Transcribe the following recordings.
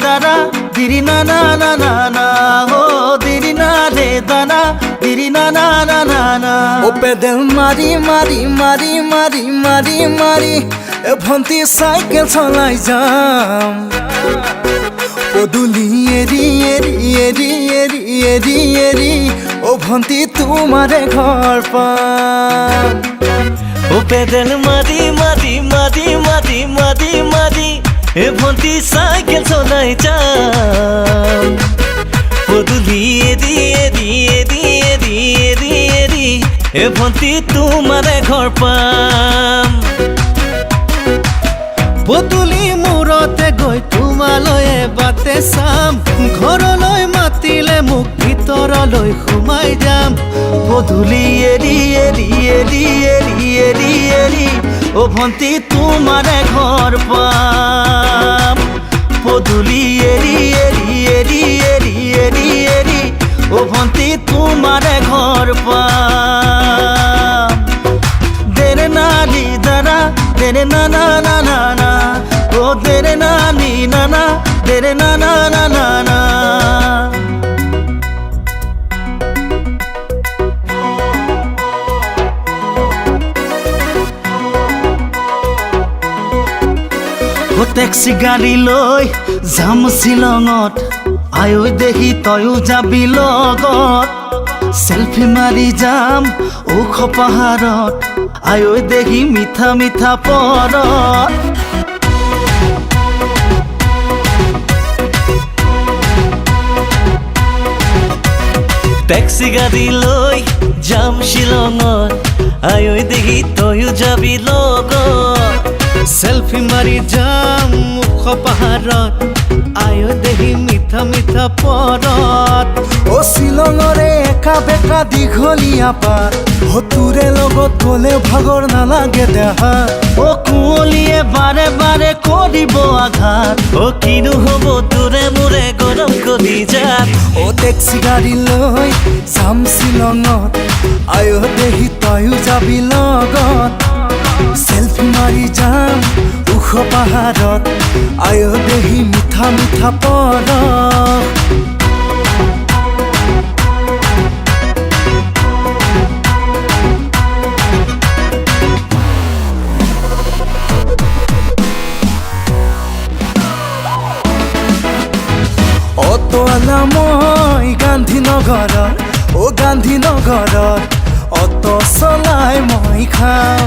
দানা দিরি না না না না না ও দিরি না রে দানা দিরি না না না না না ও পেডেল মারি মারি মারি মারি মারি মারি এ ভন্টি সাইকেল চলাই যাম পদুলি এরি এরি এরি এরি এরি এরি ও ভন্টি তোমারে ঘর পাম ও পেডেল মারি মারি মারি মারি মারি মারি এ ভন্টি সাইকেল চলাই যাম পদুলি এরি এরি এরি এরি এরি এরি এ ভন্টি তোমারে ঘর পাম পদুলি মূৰতে গৈ তোমালৈ বাটে চাম ঘৰলৈ মাতিলে মোক ভিতৰলৈ সোমাই যাম পদুলি এৰি এৰি এৰি এৰি এৰি এৰি অ ভন্টি তোমাৰে ঘৰ পাম পদুলি এৰি এৰি এৰি এৰি এৰি এৰি অ ভন্টি তোমাৰে ঘৰ পাম দেৰে নালি দানা দেৰে না না না না না ও দেরে নানি নানা দেরে না না না না না ও টেক্সি গাড়ী লৈ যাম শ্বিলঙত আয়ো দেখি তয়ো যাবি লগত সেলফি মাৰি যাম ওখ পাহাৰত আয়ো দেখি মিঠা মিঠা পৰত টেক্সি গাড়ী লৈ যাম শ্বিলঙত আয়ো দেখি তয়ো যাবি লগত সেলফি মাৰি যাম ওখ পাহাৰত আয়ো দেখি মিঠা মিঠা পৰত ও শ্বিলঙৰে একা বেকা দীঘলীয়া পাত তোৰে লগত গ'লে ভাগৰ নালাগে দেহা ও কুঁৱলীয়ে বাৰে বাৰে কৰিব আঘাত ও কিনো হ'ব তোৰে মোৰে গৰম কলিজাত ও টেক্সি গাড়ী লৈ যাম শ্বিলঙত আয়ো দেখি তয়ো যাবি লগত সেলফি মাৰি যাম ওখ পাহাৰত আয়ো দেখি মিঠা মিঠা পৰত অটলা মই গান্ধীনগৰত ও গান্ধীনগৰত অটো চলাই মই খাওঁ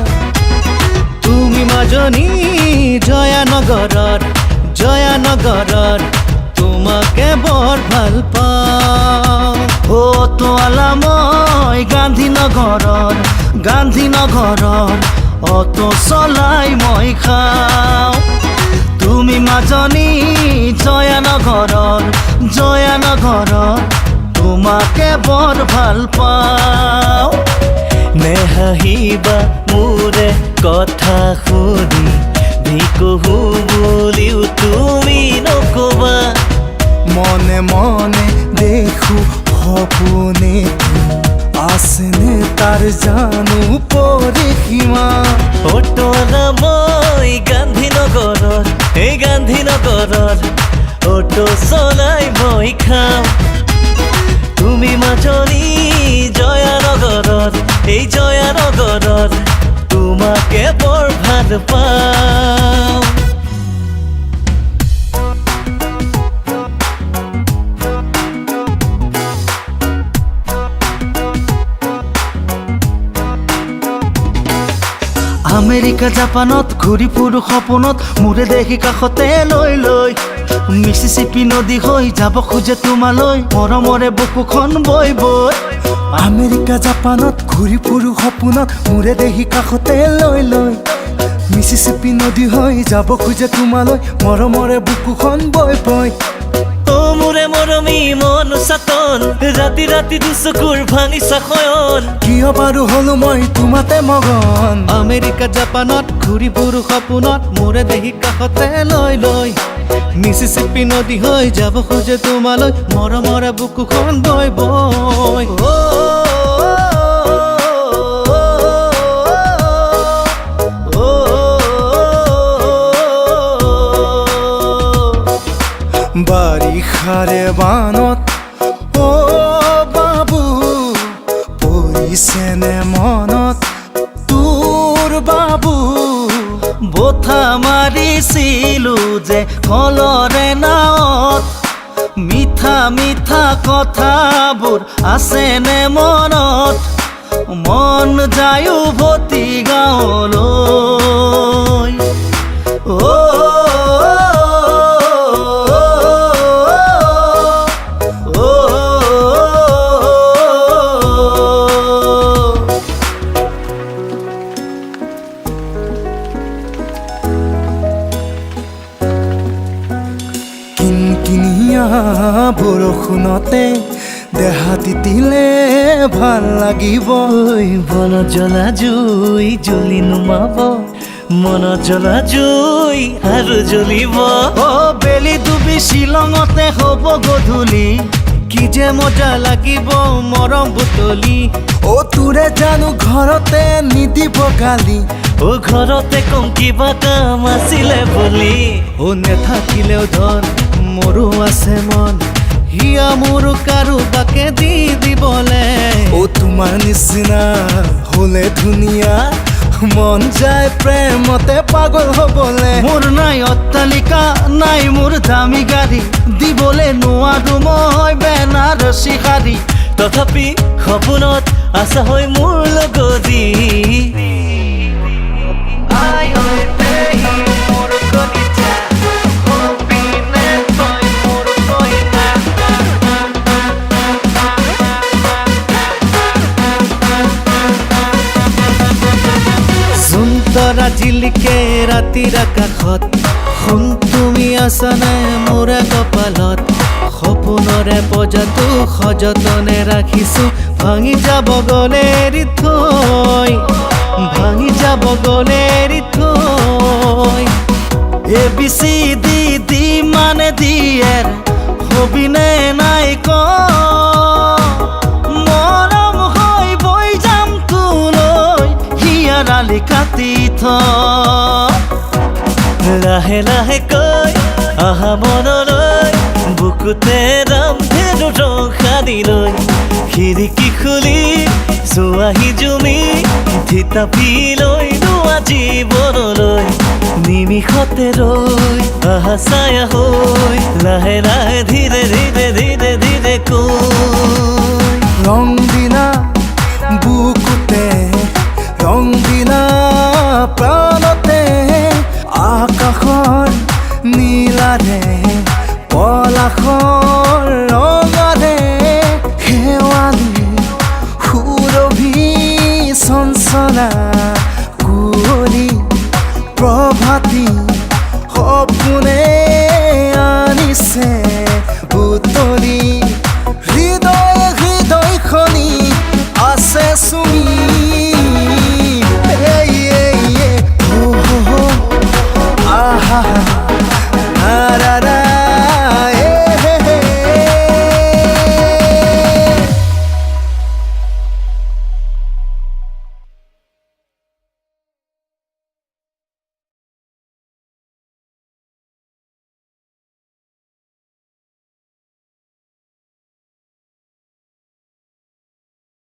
তুমি মাজনী জয়ানগৰত তোমাকে বৰ ভাল পাওঁ অটোৱালা মই গান্ধীনগৰত অটো চলাই মই খাওঁ তুমি মাজনী জয়ানগৰত তোমাকে বৰ ভাল পাওঁ নেহাঁহিবা মোৰে কথা শুনি ভিকহু বুলিও তুমি নকবা মনে মনে দেখো সপোনে আছেনে তাৰ জানো পৰিসীমা অটোৱালা মই গান্ধীনগৰত এই গান্ধীনগৰত অটো চলাই মই খাম তুমি মাজনী জয়ানগৰত এই জয়ানগৰত তোমাকে বৰ ভাল পাওঁ আমেৰিকা জাপানত ঘূৰি ফুৰো সপোনত মোৰে দেখি কাষতে লৈ লৈ মিছিছিপি নদী হৈ যাব খোজে তোমালৈ মৰমৰে বুকুখন বৈ বৈ আমেৰিকা জাপানত ঘূৰি ফুৰো সপোনত মোৰে দেখি কাষতে লৈ লৈ মিছিছিপি নদী হৈ যাব খোজে তোমালৈ মৰমৰে বুকুখন বৈ বৈ ও মোৰে মৰমী মন চাতন ৰাতি ৰাতি দুচকুৰ ভাঙিছা শয়ন কিয় বাৰু হলো মই তোমাতে মগন আমেৰিকা জাপানত ঘূৰি ফুৰো সপোনত মোৰে দেখি কাষতে লৈ লৈ মিছিছিপি নদী হৈ যাব খোজে তোমালৈ মৰমৰে বুকুখন বৈ বৈ বাৰিষাৰে বানত অ বাবু পৰিছেনে মনত তোৰ বাবু বঠা মাৰিছিলো যে কলৰে নাৱত মিঠা মিঠা কথাবোৰ আছেনে মনত মন যায় উভতি গাঁৱলৈ কিনকিনিয়া বৰষুণতে দেহা তিতিলে ভাল লাগিব মনত জ্বলা জুই জ্বলি নুমাব মনত জ্বলা জুই আৰু জ্বলিব বেলি ডুবি শ্বিলঙতে হ'ব গধূলি কি যে মজা লাগিব মৰম বুটলি তোৰে জানো ঘৰতে নিদিব গালি ঘৰতে কম কিবা কাম আছিলে বুলি নেথাকিলেও ধৰ মোৰো আছে মন হিয়া মোৰ কাৰোবাকে দি দিবলে তোমাৰ নিচিনা হলে ধুনীয়া মন যায় প্ৰেমতে পাগল হবলে মোৰ নাই অট্টালিকা নাই মোৰ দামী গাড়ী দিবলে নোৱাৰো মই বেনাৰসী শাড়ী তথাপি সপোনত আছা হৈ মোৰ লগৰী তৰা জিলিকে ৰাতিৰ আকাশত সোণ তুমি আছানে মোৰ কপালত সপোনৰে পজাটো সযতনে ৰাখিছো ভাঙি যাব গলে এৰি থৈ ভাঙি যাব গলে এৰি থৈ ABCD মানে দিয়েৰ হবিনে নাই ক মৰম হৈ বৈ যাম তোলৈ হিয়াৰালি কাটি লাহে লাহে কৈ আহা মনলৈ বুকুতে ৰামধেনু ৰং সানি লৈ খিৰিকী খুলি চোৱাহি জুমি থিতাপি লৈ লোৱা জীৱনলৈ নিমিষতে ৰৈ আহা ছায়া হৈ লাহে লাহে ধীৰে ধীৰে ধীৰে ধীৰে কৈ